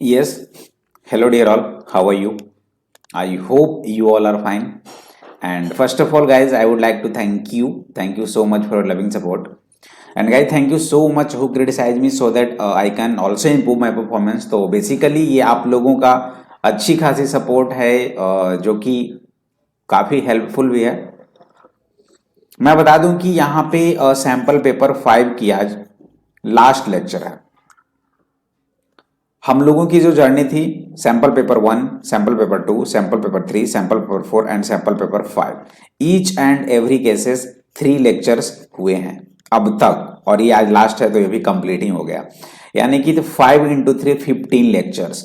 Yes, hello dear all, how are you? I hope you all are fine. And first of all, guys, I would like to thank you. Thank you so much for your loving support. And guys, thank you so much who criticize me so that I can also improve my performance. तो basically ये आप लोगों का अच्छी खासी support है जो कि काफ़ी हेल्पफुल भी है। मैं बता दूं कि यहाँ पे सैम्पल पेपर 5 की आज लास्ट लेक्चर है। हम लोगों की जो जर्नी थी sample paper 1, sample paper 2, sample paper 3, sample paper 4 and sample paper 5, each and every cases 3 lectures हुए हैं अब तक, और ये आज लास्ट है तो ये भी कंप्लीट ही हो गया। यानी कि 5 इंटू 3 15 लेक्चर्स,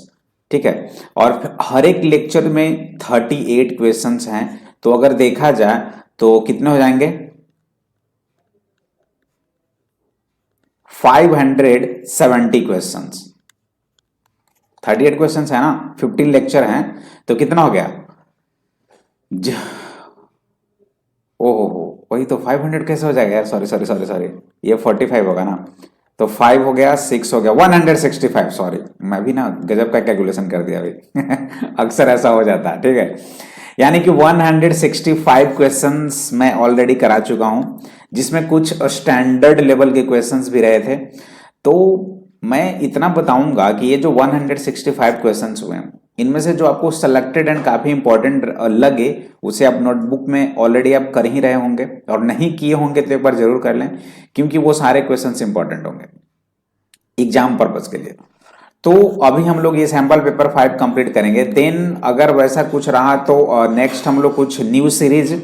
ठीक है। और हर एक लेक्चर में 38 क्वेश्चंस हैं, तो अगर देखा जाए तो कितने हो जाएंगे 570 क्वेश्चंस। 38 क्वेश्चंस है ना, 15 लेक्चर हैं, तो कितना हो गया ओहो, वही तो 500 कैसे हो जाएगा यार, सॉरी सॉरी सॉरी सॉरी, ये 45 होगा ना, तो 5 हो गया, 6 हो गया, 165, सॉरी मैं भी ना गजब का कैलकुलेशन कर दिया अभी अक्सर ऐसा हो जाता है, ठीक है। यानी कि 165 क्वेश्चंस मैं ऑलरेडी करा चुका हूं, जिसमें कुछ स्टैंडर्ड लेवल के क्वेश्चंस भी रहे थे। तो मैं इतना बताऊंगा कि ये जो 165 क्वेश्चंस हुए हैं, इनमें से जो आपको सेलेक्टेड एंड काफी इंपॉर्टेंट लगे उसे आप नोटबुक में ऑलरेडी आप कर ही रहे होंगे, और नहीं किए होंगे तो एक बार जरूर कर लें, क्योंकि वो सारे क्वेश्चंस इंपॉर्टेंट होंगे एग्जाम पर्पज के लिए। तो अभी हम लोग ये सैंपल पेपर 5 कंप्लीट करेंगे, देन अगर वैसा कुछ रहा तो नेक्स्ट हम लोग कुछ न्यू सीरीज,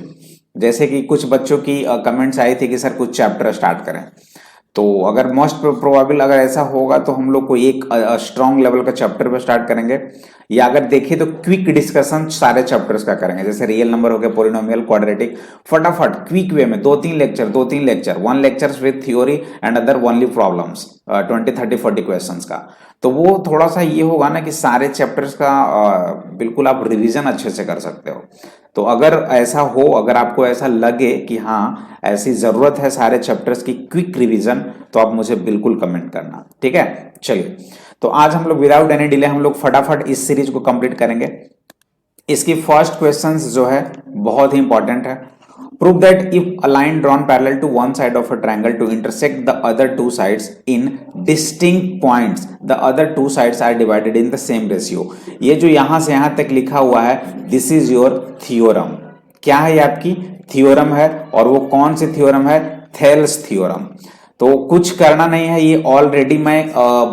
जैसे कि कुछ बच्चों की कमेंट्स आई थी कि सर कुछ चैप्टर स्टार्ट करें, तो अगर मोस्ट प्रोबेबल अगर ऐसा होगा तो हम लोग को एक स्ट्रॉन्ग लेवल का चैप्टर पे स्टार्ट करेंगे, या अगर देखें तो क्विक डिस्कशन सारे चैप्टर्स का करेंगे, जैसे रियल नंबर हो गया, पोलिनोमियल, क्वाड्रेटिक, फटाफट क्विक वे में 2-3 lecture 1 lectures with theory and other only problems, 20-30-40 questions का। तो वो थोड़ा सा ये होगा ना कि सारे चैप्टर्स का बिल्कुल आप रिवीजन अच्छे से कर सकते हो। तो अगर ऐसा हो, अगर आपको ऐसा लगे कि हाँ ऐसी जरूरत है सारे चैप्टर्स की क्विक रिवीजन, तो आप मुझे बिल्कुल कमेंट करना, ठीक है। चलिए, तो आज हम लोग विदाउट एनी डिले हम लोग फटाफट इस सीरीज को कंप्लीट करेंगे। इसकी फर्स्ट क्वेश्चंस जो है बहुत ही इंपॉर्टेंट है। Prove that if a line drawn parallel to one side of a triangle to intersect the other two sides in distinct points, the other two sides are divided in the same ratio. ये जो यहां से यहां तक लिखा हुआ है, this is your theorem. क्या है ये आपकी थियोरम है, और वो कौन सी थियोरम है, थेल्स थियोरम। तो कुछ करना नहीं है, ये ऑलरेडी मैं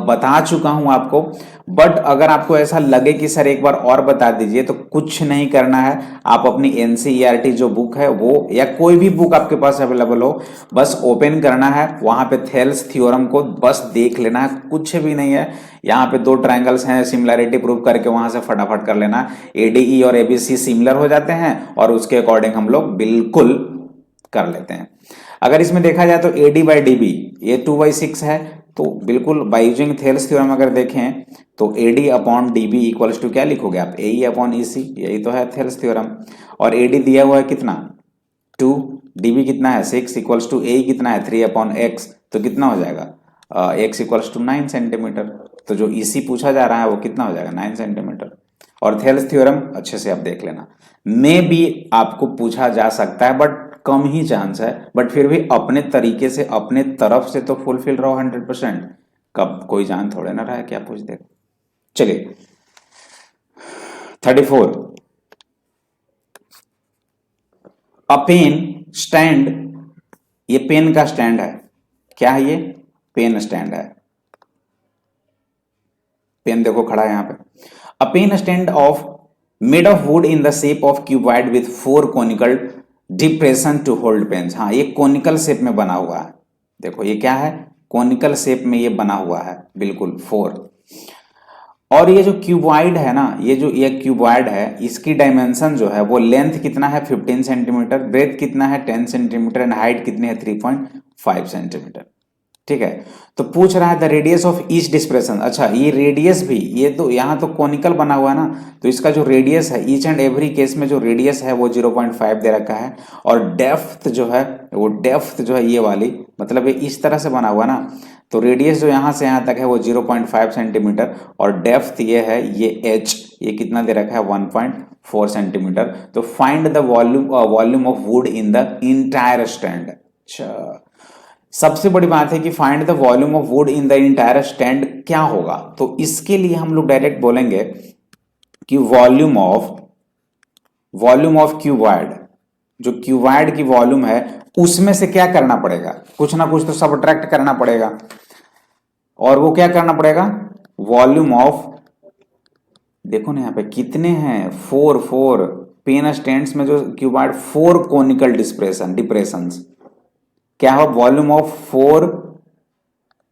बता चुका हूं आपको, बट अगर आपको ऐसा लगे कि सर एक बार और बता दीजिए, तो कुछ नहीं करना है, आप अपनी एनसीईआरटी जो बुक है वो, या कोई भी बुक आपके पास अवेलेबल हो, बस ओपन करना है, वहां पे थेल्स थ्योरम को बस देख लेना है, कुछ भी नहीं है। यहाँ पे 2 ट्रायंगल्स हैं, सिमिलैरिटी प्रूव करके वहां से फटाफट कर लेना, एडीई और एबीसी सिमिलर हो जाते हैं, और उसके अकॉर्डिंग हम लोग बिल्कुल कर लेते हैं। अगर इसमें देखा जाए तो एडी बाई डीबी ये 2/6 है, तो बिल्कुल बाई यूजिंग थेल्स थ्योरम अगर देखें तो AD upon DB equals to क्या लिखोगे आप, ए अपॉन ईसी, यही तो है थेल्स थ्योरम। और एडी दिया हुआ है कितना 2, डीबी कितना है 6, इक्वल्स टू ए कितना है 3 अपॉन एक्स, तो कितना हो जाएगा एक्स इक्वल्स टू 9 सेंटीमीटर। तो जो ईसी पूछा जा रहा है वो कितना हो जाएगा 9 सेंटीमीटर। और थेल्स थ्योरम अच्छे से आप देख लेना, मे भी आपको पूछा जा सकता है बट कम ही चांस है, बट फिर भी अपने तरीके से अपने तरफ से तो फुलफिल रहो 100%। कब कोई जान थोड़े ना रहा है क्या पूछ देगा। चलिए 34, अ पेन स्टैंड, ये पेन का स्टैंड है, क्या है ये पेन स्टैंड है, पेन देखो खड़ा है यहां पे। A pen stand of made of wood in the shape of cuboid with 4 conical depression to hold pens. हाँ, ये कोनिकल शेप में बना हुआ है, देखो ये क्या है कोनिकल शेप में ये बना हुआ है बिल्कुल 4। और ये जो क्यूबॉइड है ना, ये क्यूबॉइड है, इसकी डायमेंशन जो है वो लेंथ कितना है 15 सेंटीमीटर, ब्रेथ कितना है 10 सेंटीमीटर, एंड हाइट कितनी है 3.5 सेंटीमीटर, ठीक है। तो पूछ रहा है the radius of each depression. अच्छा, ये रेडियस भी, ये तो यहाँ तो कॉनिकल बना हुआ है ना, तो इसका जो रेडियस है ईच एंड एवरी केस में जो रेडियस है वो 0.5 दे रखा है, और डेप्थ जो है वो डेप्थ जो है ये वाली, मतलब ये इस तरह से बना हुआ ना, तो रेडियस जो यहाँ से यहाँ तक है वो 0.5 सेंटीमीटर, और डेप्थ ये है, ये h, ये कितना दे रखा है 1.4 सेंटीमीटर। तो find the volume of wood in the entire stand. अच्छा, सबसे बड़ी बात है कि find the volume of wood in the entire stand क्या होगा, तो इसके लिए हम लोग डायरेक्ट बोलेंगे कि वॉल्यूम ऑफ क्यूबॉइड, जो क्यूबॉइड की वॉल्यूम है उसमें से क्या करना पड़ेगा, कुछ ना कुछ तो सबट्रैक्ट करना पड़ेगा, और वो क्या करना पड़ेगा, वॉल्यूम ऑफ, देखो ना यहाँ पे कितने हैं, फोर पेन स्टैंड्स में जो क्यूबॉइड 4 कोनिकल डिप्रेशंस, क्या हो, वॉल्यूम ऑफ 4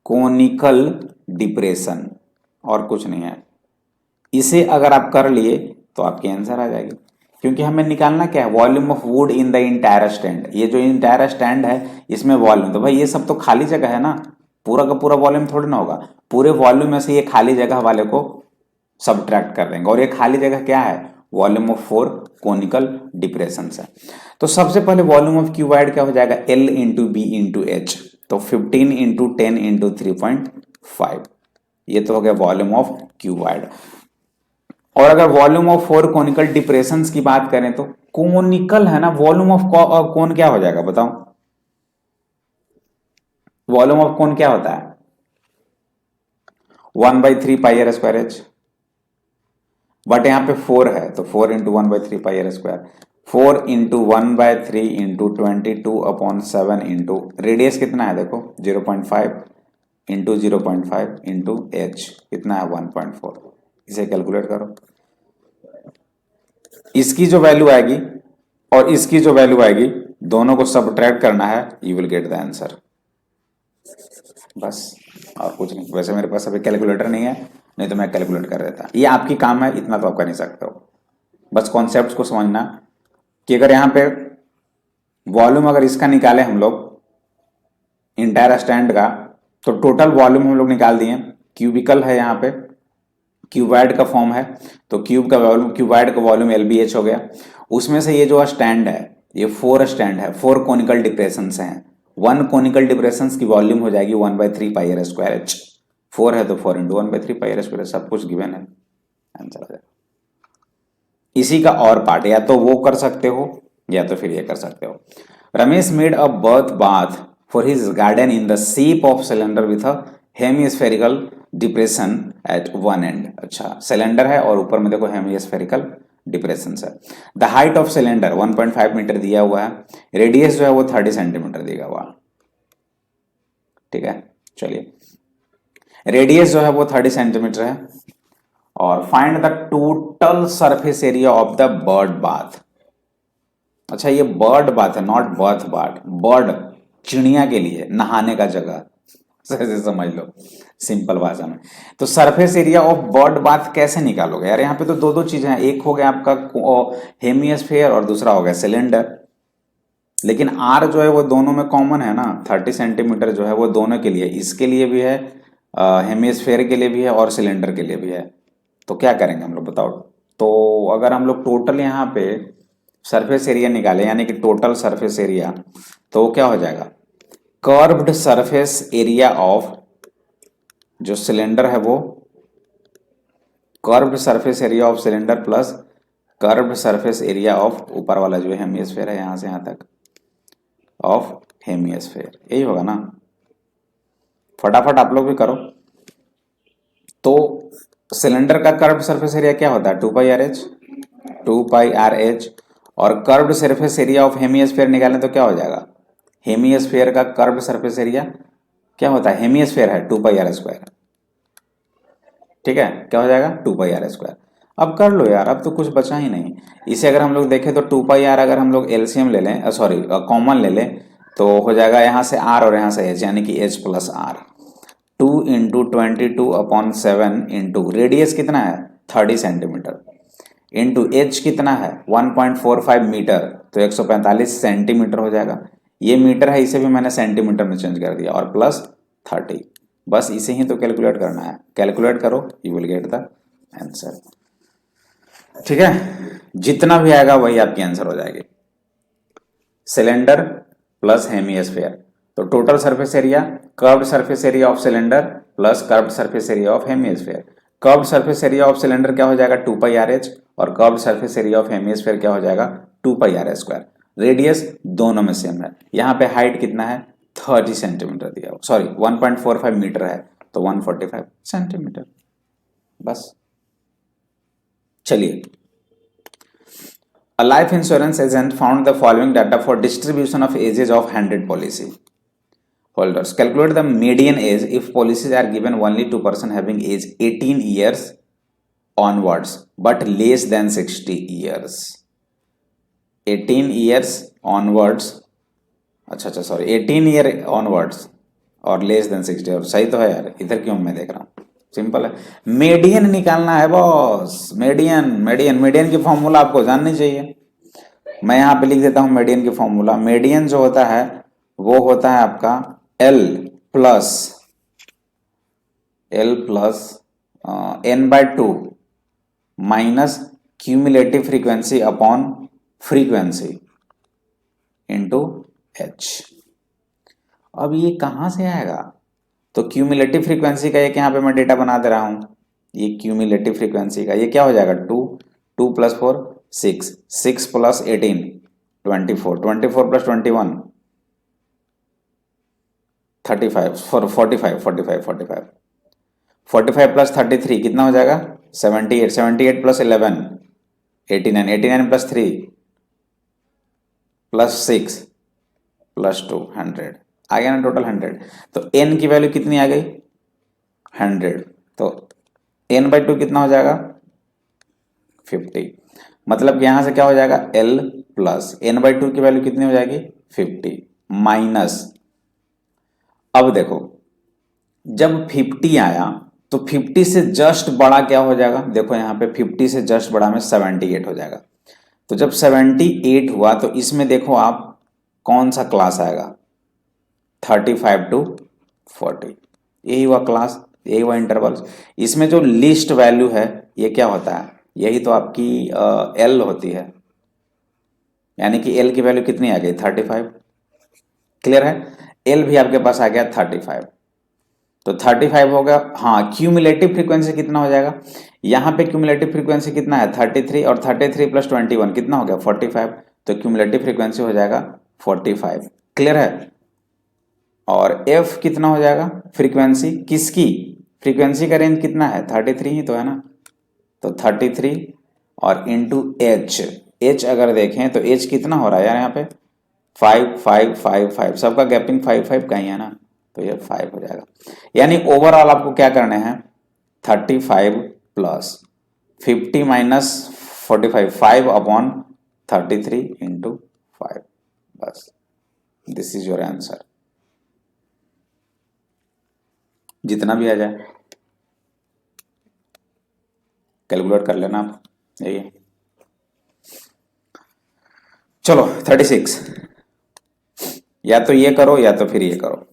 कोनिकल डिप्रेशन, और कुछ नहीं है। इसे अगर आप कर लिए तो आपकी आंसर आ जाएगी, क्योंकि हमें निकालना क्या है, volume of wood in the entire stand. ये जो इंटायर स्टैंड है इसमें वॉल्यूम, तो भाई ये सब तो खाली जगह है ना, पूरा का पूरा वॉल्यूम थोड़ी ना होगा, पूरे वॉल्यूम में से ये खाली जगह वाले को सबट्रैक्ट कर देंगे, और ये खाली जगह क्या है, वॉल्यूम ऑफ 4 कोनिकल डिप्रेशन है। तो सबसे पहले वॉल्यूम ऑफ क्यूबॉइड क्या हो जाएगा, L into B into H, तो 15 इंटू 10 इंटू 3.5, ये तो हो गया वॉल्यूम ऑफ क्यूबॉइड। और अगर वॉल्यूम ऑफ 4 कोनिकल डिप्रेशंस की बात करें तो कोनिकल है ना, वॉल्यूम ऑफ कोन क्या हो जाएगा बताओ, वॉल्यूम ऑफ कोन क्या होता है, 1/3 pi r square h, but यहां पे 4 है तो 4 into 1/3 pi r square, 4 into 1/3 into 22/7 into radius कितना है देखो 0.5 इंटू 0.5 इंटू एच कितना है 1.4, इसे कैलकुलेट करो, इसकी जो वैल्यू आएगी और इसकी जो वैल्यू आएगी दोनों को सबट्रैक्ट करना है, you will get the answer, बस और कुछ नहीं। वैसे मेरे पास अभी कैलकुलेटर नहीं है, नहीं तो मैं कैलकुलेट कर देता, ये आपकी काम है, इतना तो आप कर नहीं सकते हो, बस कॉन्सेप्ट को समझना कि अगर यहाँ पे वॉल्यूम अगर इसका निकाले हम लोग इंटायर स्टैंड का, तो टोटल वॉल्यूम हम लोग निकाल दिए, क्यूबिकल है यहाँ पे, क्यूबॉइड का फॉर्म है, तो क्यूब का वॉल्यूम, क्यूबॉइड का वॉल्यूम LBH हो गया, उसमें से ये जो स्टैंड है ये 4 स्टैंड है, 4 कोनिकल डिप्रेशन हैं, 1 कोनिकल डिप्रेशन की वॉल्यूम हो जाएगी 1/3 पाई आर स्क्वायर एच, 4 है तो 4 इंटू 1/3 पाई आर स्क्वायर, सब कुछ गिवन है, आंसर आ जाएगा। इसी का और पार्ट या तो वो कर सकते हो या तो फिर ये कर सकते हो। Ramesh made a bird bath for his garden in the shape of cylinder with a hemispherical depression at one end. अच्छा, सिलेंडर है और ऊपर में देखो हेमिस्फेरिकल डिप्रेशन है। The height of cylinder 1.5 metre दिया हुआ है, रेडियस जो है वो 30 सेंटीमीटर दिया हुआ, ठीक है। चलिए, रेडियस जो है वो 30 सेंटीमीटर है, और find the total surface area of the bird bath. अच्छा, ये बर्ड बाथ है, नॉट बर्थ बाथ, बर्ड चिड़िया के लिए नहाने का जगह, ऐसे समझ लो सिंपल भाषा में। तो surface area of bird bath कैसे निकालोगे यार, यहाँ पे तो दो चीजें हैं, एक हो गया आपका हेमिस्फीयर और दूसरा हो गया सिलेंडर, लेकिन आर जो है वो दोनों में कॉमन है ना, 30 सेंटीमीटर जो है वो दोनों के लिए, इसके लिए भी है, हेमिस्फीयर के लिए भी है और सिलेंडर के लिए भी है। तो क्या करेंगे हम लोग बताओ, तो अगर हम लोग टोटल यहाँ पे सरफेस एरिया निकाले यानी कि टोटल सरफेस एरिया, तो वो क्या हो जाएगा, कर्व्ड सरफेस एरिया ऑफ जो सिलेंडर है वो, curved surface area of cylinder plus curved surface area of ऊपर वाला जो हेमिस्फीयर है यहां से यहां तक ऑफ हेमिस्फीयर, यही होगा ना। फटाफट आप लोग भी करो। तो सिलेंडर का कर्व्ड सरफेस एरिया क्या होता है 2πRh, और curved surface area of hemisphere निकालें तो क्या हो जाएगा, हेमिस्फीयर का कर्व्ड सरफेस एरिया क्या होता है, हेमिस्फीयर है 2πr², ठीक है, क्या हो जाएगा 2πr²। अब कर लो यार, अब तो कुछ बचा ही नहीं। इसे अगर हम लोग देखें तो 2πr अगर हम लोग एलसीएम ले लें, सॉरी कॉमन ले लें, तो हो जाएगा यहाँ से r और यहाँ से h, यानी कि h plus r, 2 into 22/7 into radius कितना है 30 सेंटीमीटर इंटू h कितना है 1.45 मीटर, तो 145 सेंटीमीटर हो जाएगा। ये मीटर है, इसे भी मैंने सेंटीमीटर में चेंज कर दिया, और प्लस 30, बस इसे ही तो कैलकुलेट करना है, कैलकुलेट करो, you will get the answer, ठीक है। जितना भी आएगा वही आपकी आंसर हो जाएगी, सिलेंडर प्लस हेमिस्फीयर तो total surface area, curved surface area of cylinder plus curved surface area of hemisphere. Curved surface area of cylinder क्या हो जाएगा 2 पाई आर एच, और curved surface area of hemisphere क्या हो जाएगा 2 पाई आर स्क्वायर। रेडियस दोनों में सेम है। यहाँ पे हाइट कितना है 30 सेंटीमीटर दिया हुआ, सॉरी 1.45 मीटर है, तो 145 सेंटीमीटर। बस चलिए, A life insurance agent found the following data for distribution of ages of 100 policy holders. Calculate the median age if policies are given only to person having age 18 years onwards but less than 60 years. 18 years onwards, अच्छा sorry 18 year onwards और less than 60, और सही तो है यार, इधर क्यों मैं देख रहा हूँ, सिंपल है। मीडियन निकालना है बॉस, मीडियन मीडियन मीडियन की फॉर्मूला आपको जाननी चाहिए। मैं यहाँ पे लिख देता हूँ मीडियन की फॉर्मूला। मीडियन जो होता है वो होता है आपका L plus n/2 minus cumulative frequency upon frequency into h। अब ये कहां से आएगा, तो क्यूमुलेटिव फ्रीक्वेंसी का एक यहाँ पे मैं डेटा बना दे रहा हूं। ये क्यूमुलेटिव फ्रीक्वेंसी का ये क्या हो जाएगा 2 प्लस 4 6 प्लस 18 24 24 प्लस 21 35 45 प्लस 33 कितना हो जाएगा 78 प्लस 11 89 प्लस 3 प्लस 6 प्लस 2 100 आ गया ना, टोटल 100। तो n की वैल्यू कितनी आ गई 100, तो n/2 कितना हो जाएगा 50। मतलब कि यहां से क्या हो जाएगा L प्लस n/2 की वैल्यू कितनी हो जाएगी 50 माइनस, अब देखो जब 50 आया तो 50 से जस्ट बड़ा क्या हो जाएगा, देखो यहाँ पे 50 से जस्ट बड़ा में 78 हो जाएगा। तो जब 78 हुआ तो इसमें देखो आप कौन सा क्लास आएगा 35 to 40, यही हुआ क्लास, यही हुआ इंटरवल। इसमें जो लिस्ट वैल्यू है ये क्या होता है, यही तो आपकी L होती है, यानी कि L की वैल्यू कितनी आ गई 35। क्लियर है, L भी आपके पास आ गया 35, तो 35 हो गया। हाँ, क्यूमुलेटिव फ्रीक्वेंसी कितना हो जाएगा, यहाँ पे क्यूमुलेटिव फ्रीक्वेंसी कितना है 33, और 33 प्लस 21 कितना हो गया 45, तो क्यूमुलेटिव फ्रीक्वेंसी हो जाएगा 45। क्लियर है, और F कितना हो जाएगा फ्रीक्वेंसी किसकी, फ्रीक्वेंसी का रेंज कितना है 33 ही तो है ना, तो 33 और इंटू H अगर देखें तो H कितना हो रहा है यार यहाँ पे 5 5 5 5, सबका गैपिंग 5 5 का ही है ना, तो ये 5 हो जाएगा। यानी ओवरऑल आपको क्या करने हैं 35 प्लस 50 माइनस 45 5 अपॉन 33 इंटू 5, बस दिस इज योर आंसर, जितना भी आ जाए कैलकुलेट कर लेना आप, यही है। चलो 36, या तो ये करो या तो फिर ये करो,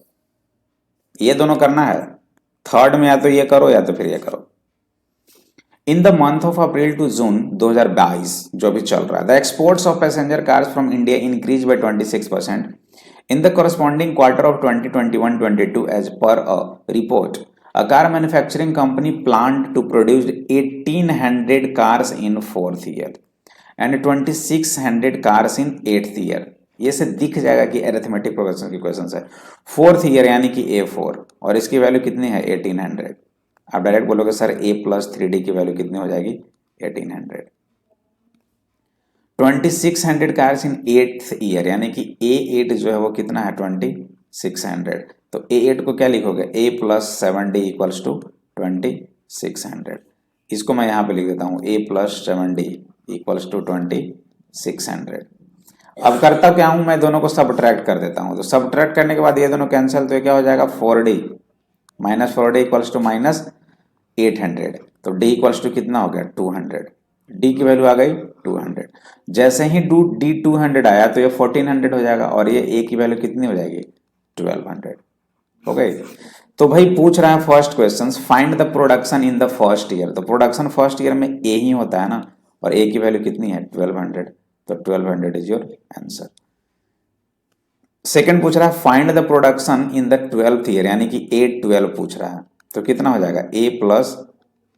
ये दोनों करना है। थर्ड में या तो ये करो या तो फिर ये करो। In the month of April to June 2022 जो भी चल रहा है, the exports of passenger cars from India increase by 26%। In the corresponding quarter of 2021-22 as per a report, a car manufacturing company planned to produce 1800 cars in 4th year and 2600 cars in 8th year। ये से दिख जाएगा कि arithmetic progression की question है। 4th year यानी कि A4, और इसकी वैल्यू कितनी है 1800। आप डायरेक्ट बोलोगे सर A प्लस 3D की वैल्यू कितनी हो जाएगी 1800। 2600 कार्स इन 8th ईयर यानी कि A8 जो है वो कितना है 2600, तो A8 को क्या लिखोगे A plus 7D equals to 2600। इसको मैं यहाँ पे लिख देता हूँ A plus 7D equals to 2600। अब करता क्या हूँ मैं, दोनों को सबट्रैक्ट कर देता हूँ, तो सबट्रैक्ट करने के बाद ये दोनों कैंसिल, तो ये क्या हो जाएगा 4D minus 4D equals to minus 800, तो D इक्वल्स टू कितना हो गया 200। D की वैल्यू आ गई 200। जैसे ही D 200 आया तो ये 1400 हो जाएगा, और ये A की वैल्यू कितनी हो जाएगी 1200 हो गई। तो भाई पूछ रहा है first question, find the production in the first year, तो प्रोडक्शन फर्स्ट ईयर में A ही होता है ना, और A की वैल्यू कितनी है 1200, तो 1200 इज योर आंसर। सेकंड पूछ रहा है find the production in the 12th year, यानी कि 8-12 पूछ रहा है। तो कितना हो जाएगा a प्लस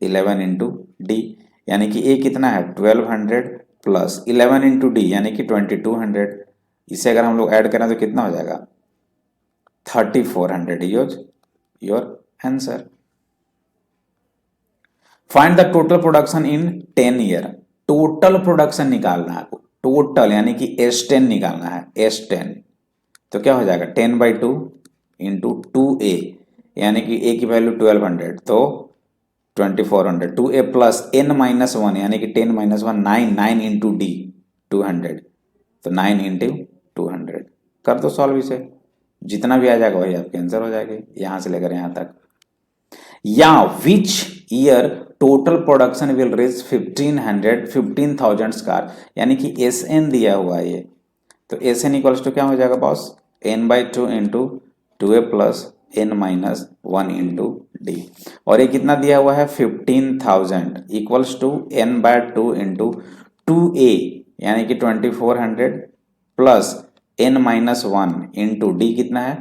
11 इंटू डी, यानी कि a कितना है 1200 प्लस 11 इंटू डी यानी कि 2200। इसे अगर हम लोग ऐड करें तो कितना हो जाएगा 3400। Your answer. Find the total production in 10 year. Total production निकालना है, टोटल यानी कि S10 निकालना है, S10। तो क्या हो जाएगा 10/2 इंटू 2a, यानी कि a की वैल्यू 1200 तो 2400, 2a प्लस n-1 यानी कि 10-1 9 इंटू डी 200, तो 9 इंटू 200 कर दो सॉल्व इसे, जितना भी आ जाएगा वही आपके आंसर हो जाएगी यहां से लेकर यहां तक। या which year total production will reach 15,000 car, यानी कि एस एन दिया हुआ है ये, तो एस एन इक्वल्स टू क्या हो जाएगा boss n/2 into 2a plus n-1 into D, और ये कितना दिया हुआ है 15,000 equals to n/2 into 2a यानी कि 2400 प्लस n-1 इंटू डी कितना है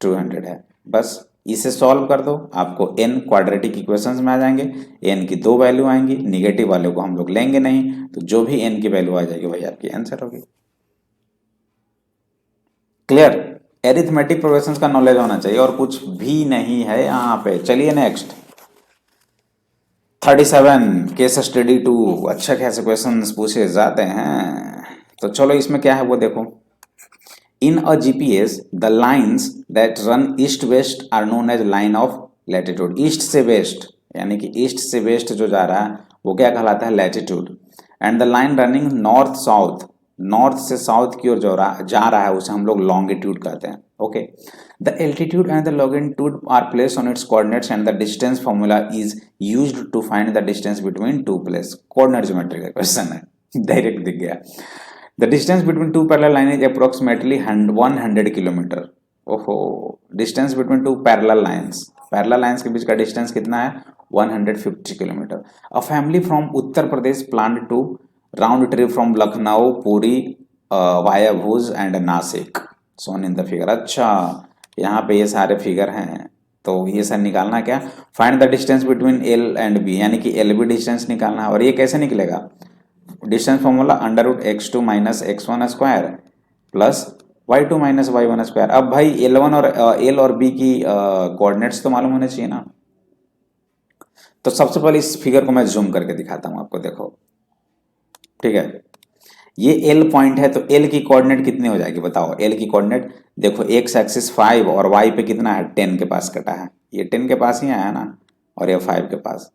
200 है। बस इसे सॉल्व कर दो, आपको n क्वाड्रेटिक इक्वेशंस में आ जाएंगे। n की दो वैल्यू आएंगी, निगेटिव वाले को हम लोग लेंगे नहीं, तो जो भी n की वैल्यू आ जाएगी वही आपकी आंसर होगी। क्लियर? एरिथमेटिक प्रोग्रेशंस का नॉलेज होना चाहिए और कुछ भी नहीं है यहाँ पे। चलिए नेक्स्ट 37 केस स्टडी 2। अच्छा खासे क्वेश्चंस पूछे जाते हैं, तो चलो इसमें क्या है वो देखो। In a GPS, the lines that run east-west are known as line of latitude. East से west यानी कि east से west जो जा रहा है वो क्या कहलाता है latitude. And the line running north-south, north से south की ओर जा रहा है उसे हम लोग longitude कहते हैं. Okay. The altitude and the longitude are placed on its coordinates and the distance formula is used to find the distance between two places. Coordinate geometry का question है, direct दिख गया. The distance between two parallel lines is approximately 100 kilometre. ओहो, distance between two parallel lines के बीच का distance कितना है 150 kilometre. A family from Uttar Pradesh plan to round trip from Lucknow Puri via Bhuj and Nasik shown in the figure. अच्छा, यहाँ पे ये सारे फिगर हैं, तो ये सर निकालना क्या, find the distance between L and B, यानी कि एल बी डिस्टेंस निकालना है। और ये कैसे निकलेगा, distance formula √x2 minus x1 square plus y2 minus y1 square. अब भाई L1 और L और B की कोऑर्डिनेट्स तो मालूम होने चाहिए ना। तो सबसे पहले इस फिगर को मैं जूम करके दिखाता हूं आपको, देखो ठीक है। ये L पॉइंट है, तो L की कोऑर्डिनेट कितनी हो जाएगी बताओ। L की कोऑर्डिनेट देखो, x एक्सिस 5 और y पे कितना है 10 के पास कटा है, ये 10 के पास ही आया ना, और ये 5 के पास,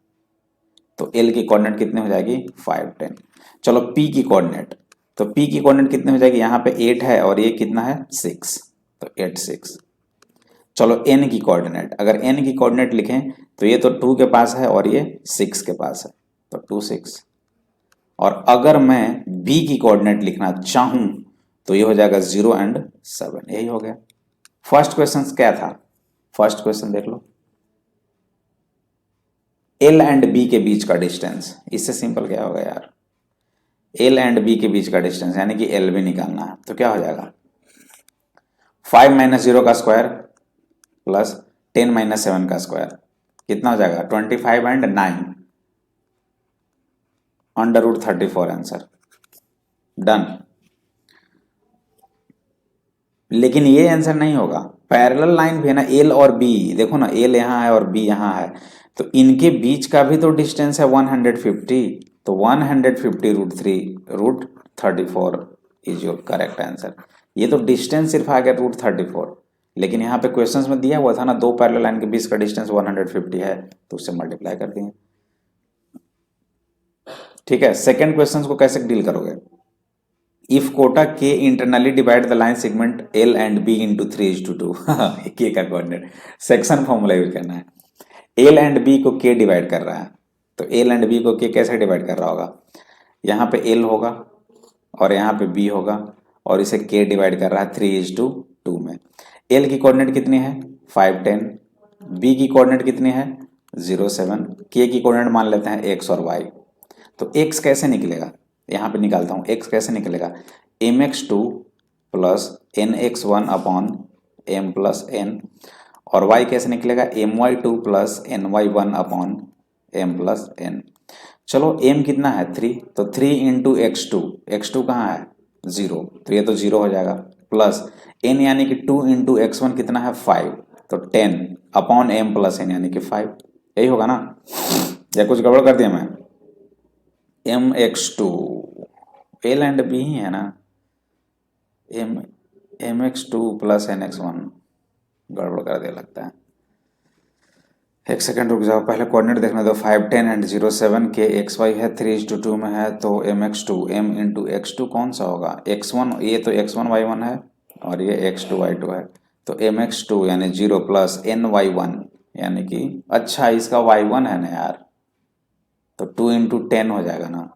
तो L की कोऑर्डिनेट कितनी हो जाएगी 5 10। चलो P की कोऑर्डिनेट, तो P की कोऑर्डिनेट कितनी हो जाएगी, यहाँ पे 8 है और ये कितना है 6, तो 8 6। चलो N की कोऑर्डिनेट, अगर N की कोऑर्डिनेट लिखें तो ये तो 2 के पास है और ये 6 के पास है, तो 2 6। और अगर मैं B की कोऑर्डिनेट लिखना चाहूं तो ये हो जाएगा 0 एंड 7। यही हो गया। फर्स्ट क्वेश्चन क्या था, फर्स्ट क्वेश्चन देख लो, L एंड B के बीच का डिस्टेंस, इससे सिंपल क्या होगा यार, L एंड B के बीच का डिस्टेंस यानी कि LB निकालना है। तो क्या हो जाएगा 5 माइनस 0 का स्क्वायर प्लस 10 माइनस 7 का स्क्वायर, कितना हो जाएगा 25 एंड 9 √34 आंसर। डन। लेकिन ये आंसर नहीं होगा, पैरेलल लाइन भी है ना L और B, देखो ना L यहाँ है और B यहाँ है, तो इनके बीच का भी तो डिस्टेंस है 150, तो 150 √3 इज योर करेक्ट आंसर। ये तो डिस्टेंस सिर्फ आ गया √34, लेकिन यहाँ पे क्वेश्चंस में दिया हुआ था ना दो पैरेलल लाइन के बीच का डिस्टेंस 150 है, तो उससे मल्टीप्लाई कर दिए। ठीक है, सेकेंड क्वेश्चन को कैसे डील करोगे, इफ कोटा के internally divide the line segment L and B into 3:2 के का कोऑर्डिनेट, सेक्शन फॉर्मूला यूज करना है। L एंड B को K डिवाइड कर रहा है, तो L एंड B को K कैसे डिवाइड कर रहा होगा, यहाँ पे L होगा और यहाँ पे B होगा और इसे K डिवाइड कर रहा है 3:2 में। L की कोऑर्डिनेट कितनी है 5 10, B की कोऑर्डिनेट कितनी है 0 7, K की कोऑर्डिनेट मान लेते हैं x और y। तो x कैसे निकलेगा, यहाँ पे निकालता हूँ, x कैसे निकलेगा mx2 plus nx1 upon m plus n, और y कैसे निकलेगा, my2 plus ny1 upon m plus n। चलो m कितना है 3, तो 3 इंटू एक्स टू कहाँ है 0, तो ये तो 0 हो जाएगा, प्लस n यानी कि 2 इंटू x1 कितना है 5, तो 10 अपॉन m प्लस n यानी कि 5, यही होगा ना, या कुछ गड़बड़ कर दिया मैं। mx2 एल एंड बी ही है ना, mx2 प्लस nx1, गड़बड़ कर दिया लगता है। एक सेकंड रुक जाओ, पहले कोऑर्डिनेट देखने दो। 5 10 एंड 0 7 के एक्स वाई है, 3:2 में है, तो mx2 m इंटू x2 कौन सा होगा, x1, ये तो x1 y1 है और ये x2 y2 है, तो mx2 यानी 0 प्लस ny1 यानी कि, अच्छा इसका y1 है ना यार, तो 2 इंटू 10 हो जाएगा ना,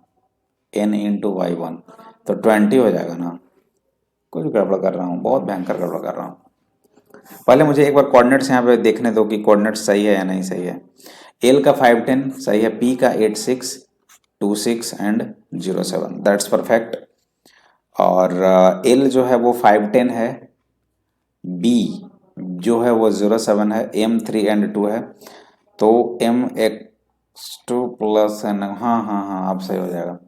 n इंटू y1, तो 20 हो जाएगा ना। कुछ गड़बड़ कर रहा हूँ, बहुत भयंकर गड़बड़ कर रहा हूँ। पहले मुझे एक बार कोऑर्डिनेट्स यहाँ पे देखने दो कि कोऑर्डिनेट्स सही है या नहीं सही है। एल का 5 10 सही है, पी का 8 6 2 6 एंड 0 7, दैट्स परफेक्ट। और एल जो है वो 5 10 है, बी जो है वो 0 7 है, एम 3 एंड 2 है, तो M X two plus N, हाँ हाँ हाँ अब सही हो जाएगा।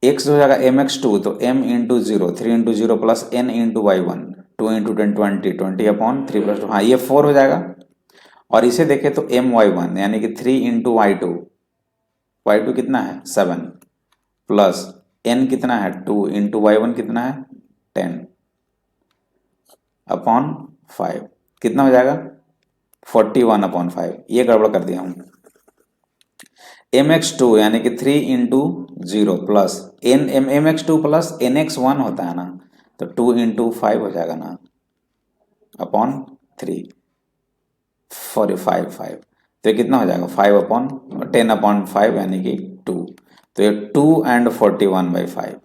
एक्स हो जाएगा एम एक्स टू, तो M into 0 3 into 0 plus N into y1, 2 into 10 20 20 upon 3 plus 2, हाँ ये 4 हो जाएगा। और इसे देखें तो एम y1 यानी कि 3 इंटू y2 कितना है 7, प्लस n कितना है 2 इंटू y1 कितना है 10 अपॉन 5, कितना हो जाएगा 41 अपॉन 5, ये गड़बड़ कर दिया हूँ। एम एक्स टू यानी कि 3 into 0 plus M X two plus N X 1 होता है ना, तो 2 इंटू 5 हो जाएगा ना अपॉन 3, 45 5, तो ये कितना हो जाएगा 5 अपॉन 10 अपॉन 5 यानी कि 2, तो ये 2 एंड 41/5,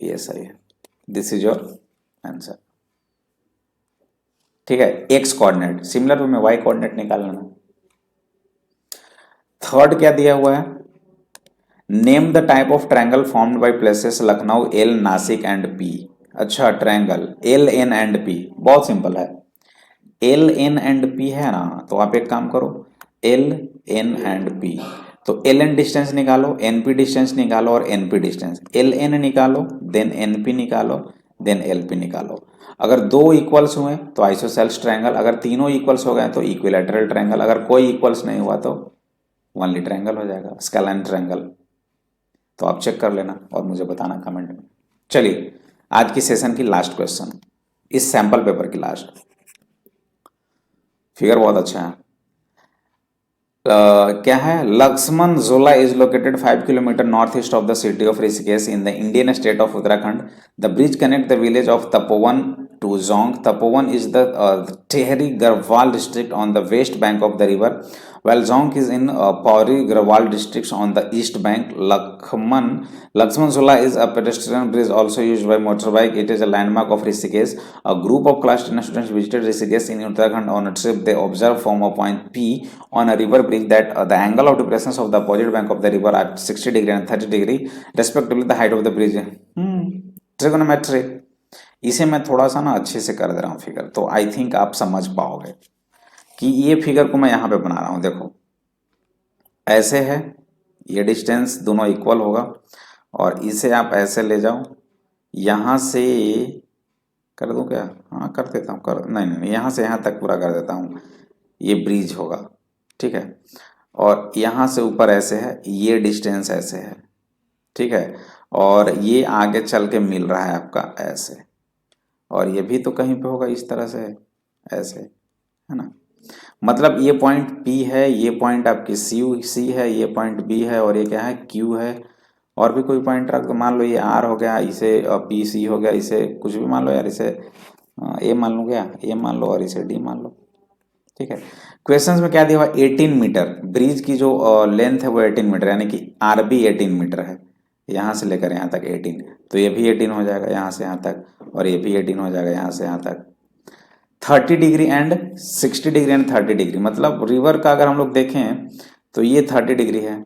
ये सही है। This is your answer. ठीक है, एक्स कोऑर्डिनेट, सिमिलर वे में वाई कोऑर्डिनेट निकालना। थर्ड क्या दिया हुआ है, name the type of triangle formed by places Lucknow L Nasik and P. अच्छा triangle L N and P, बहुत सिंपल है, एल एन एंड पी है ना, तो आप एक काम करो एल एन एंड पी, तो एल एन डिस्टेंस निकालो, एन पी डिस्टेंस निकालो और N P distance, L N निकालो देन एन पी निकालो देन एल पी निकालो। अगर दो इक्वल्स हुए तो आइसोसेल्स ट्रायंगल, अगर तीनों इक्वल्स हो गए तो इक्विलैटरल ट्रायंगल, अगर कोई इक्वल्स नहीं हुआ तो वनली ट्रायंगल हो जाएगा, स्केलाइन ट्रायंगल। तो आप चेक कर लेना और मुझे बताना कमेंट में। चलिए आज की सेशन की लास्ट क्वेश्चन, इस सैंपल पेपर की लास्ट, फिगर बहुत अच्छा है। क्या है, Lakshman Jhula is located 5 kilometre north east of the city of Rishikesh in the Indian state of Uttarakhand. The bridge connect the village of Tapovan to Jonk. Tapovan is the Tehri Garhwal district on the west bank of the river, while Zong is in Pauri Garhwal districts on the east bank. Lakshman Zula is a pedestrian bridge also used by motorbike. It is a landmark of Rishikesh. A group of class 10 students visited Rishikesh in Uttarakhand on a trip. They observed from a point P on a river bridge that the angle of depressions of the opposite bank of the river are 60 degree and 30 degree respectively. The height of the bridge trigonometry। इसे मैं थोड़ा सा ना अच्छे से कर दे रहा हूँ फिगर, तो आई थिंक आप समझ पाओगे कि ये फिगर को मैं यहाँ पे बना रहा हूँ। देखो ऐसे है, ये डिस्टेंस दोनों इक्वल होगा, और इसे आप ऐसे ले जाओ, यहाँ से कर दूँ क्या, हाँ कर देता हूँ, कर नहीं नहीं यहाँ से यहाँ तक पूरा कर देता हूँ, ये ब्रिज होगा ठीक है, और यहाँ से ऊपर ऐसे है, ये डिस्टेंस ऐसे है ठीक है, और ये आगे चल के मिल रहा है आपका ऐसे, और ये भी तो कहीं पे होगा इस तरह से ऐसे, है ना, मतलब ये पॉइंट P है, ये पॉइंट आपकी C है, ये पॉइंट B है, और ये क्या है Q है, और भी कोई पॉइंट रख दो, मान लो ये R हो गया, इसे PC हो गया, इसे कुछ भी मान लो यार, इसे A मान लो, क्या A मान लो, और इसे D मान लो ठीक है। क्वेश्चंस में क्या दिया हुआ 18 मीटर, ब्रिज की जो लेंथ है वो 18 मीटर, यानी कि RB 18 मीटर है, यहाँ से लेकर यहाँ तक 18, तो ये भी 18 हो जाएगा यहाँ से यहाँ तक, और ये भी 18 हो जाएगा यहाँ से यहाँ तक। 30 degree and 60 degree and 30 degree, मतलब रिवर का अगर हम लोग देखें तो ये 30 डिग्री है,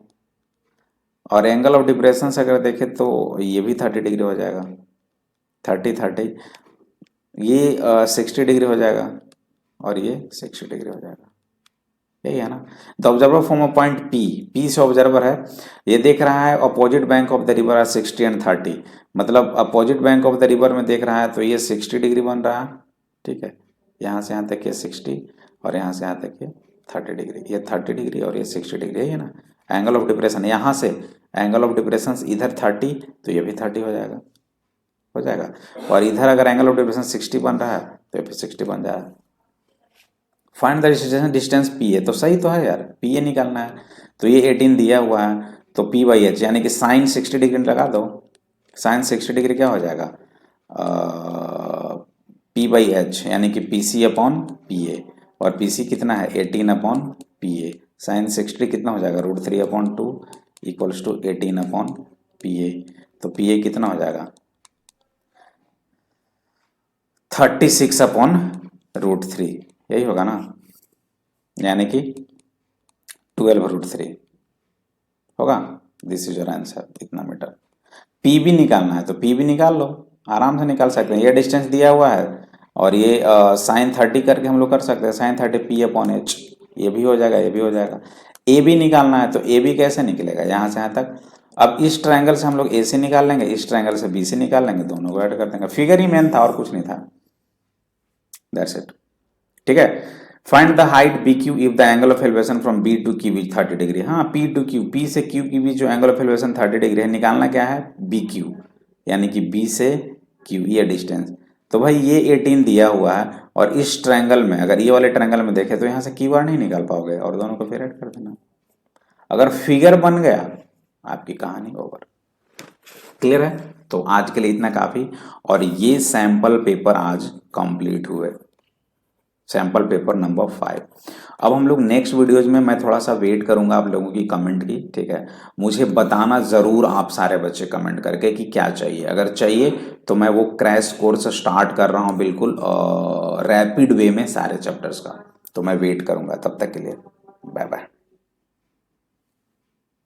और एंगल ऑफ डिप्रेशन से अगर देखें तो ये भी 30 डिग्री हो जाएगा, 30 30 ये 60 डिग्री हो जाएगा और ये 60 डिग्री हो जाएगा, यही है ना। The observer from a point P, P से ऑब्जर्वर है, ये देख रहा है opposite bank of the river R 60 and 30, मतलब opposite bank of the river में देख रहा है तो ये 60 डिग्री बन रहा है, ठीक है। यहाँ से यहाँ तक ये 60 और यहाँ से यहाँ तक ये 30 डिग्री, ये 30 डिग्री और ये 60 डिग्री, यही है ना। एंगल ऑफ डिप्रेशन यहाँ से एंगल ऑफ डिप्रेशन इधर 30 तो ये भी 30 हो जाएगा, हो जाएगा। और इधर अगर एंगल ऑफ डिप्रेशन 60 बन रहा है तो ये फिर 60 बन जाएगा। Find the distance, distance P A, तो सही तो है यार, पी ए निकालना है। तो ये 18 दिया हुआ है, तो पी बाई एच यानी कि साइन 60 डिग्री लगा दो। साइन 60 डिग्री क्या हो जाएगा, पी बाई एच यानी कि P C upon P A, और पी सी कितना है 18 अपॉन पी ए। साइन 60 कितना हो जाएगा √3 upon 2 equals to 18 upon P A. तो पी ए कितना हो जाएगा 36 अपॉन √3, यही होगा ना, यानी कि 12 √3 होगा। दिस इज योर आंसर, इतना मीटर। पी भी निकालना है तो पी भी निकाल लो, आराम से निकाल सकते हैं। ये डिस्टेंस दिया हुआ है और ये साइन 30 करके हम लोग कर सकते हैं, साइन 30 पी अपॉन एच, ये भी हो जाएगा, ये भी हो जाएगा। ए भी निकालना है तो ए भी कैसे निकलेगा, यहाँ से यहाँ तक। अब इस ट्रायंगल से हम लोग ए से निकाल लेंगे, इस ट्रायंगल से बी से निकाल लेंगे, दोनों को ऐड कर देंगे। फिगर ही मेन था और कुछ नहीं था, दैट्स इट, ठीक है। Find the height B Q if the angle of elevation from B to Q is 30 degree. हाँ, पी टू क्यू, पी से क्यू के बीच जो एंगल ऑफ एलिवेशन 30 डिग्री है, निकालना क्या है बी क्यू, यानी कि बी से क्यू ये डिस्टेंस। तो भाई ये 18 दिया हुआ है और इस ट्रायंगल में अगर ये वाले ट्रायंगल में देखें तो यहाँ से क्यू आर नहीं निकाल पाओगे और दोनों को फिर ऐड कर देना। अगर फिगर बन गया आपकी कहानी ओवर। क्लियर है? तो आज के लिए इतना काफी, और ये सैंपल पेपर आज कंप्लीट हुए, सैंपल पेपर नंबर 5। अब हम लोग नेक्स्ट वीडियोज में मैं थोड़ा सा वेट करूंगा आप लोगों की कमेंट की, ठीक है। मुझे बताना ज़रूर आप सारे बच्चे कमेंट करके कि क्या चाहिए। अगर चाहिए तो मैं वो क्रैश कोर्स स्टार्ट कर रहा हूँ बिल्कुल रैपिड वे में सारे चैप्टर्स का, तो मैं वेट करूंगा। तब तक के लिए बाय बाय।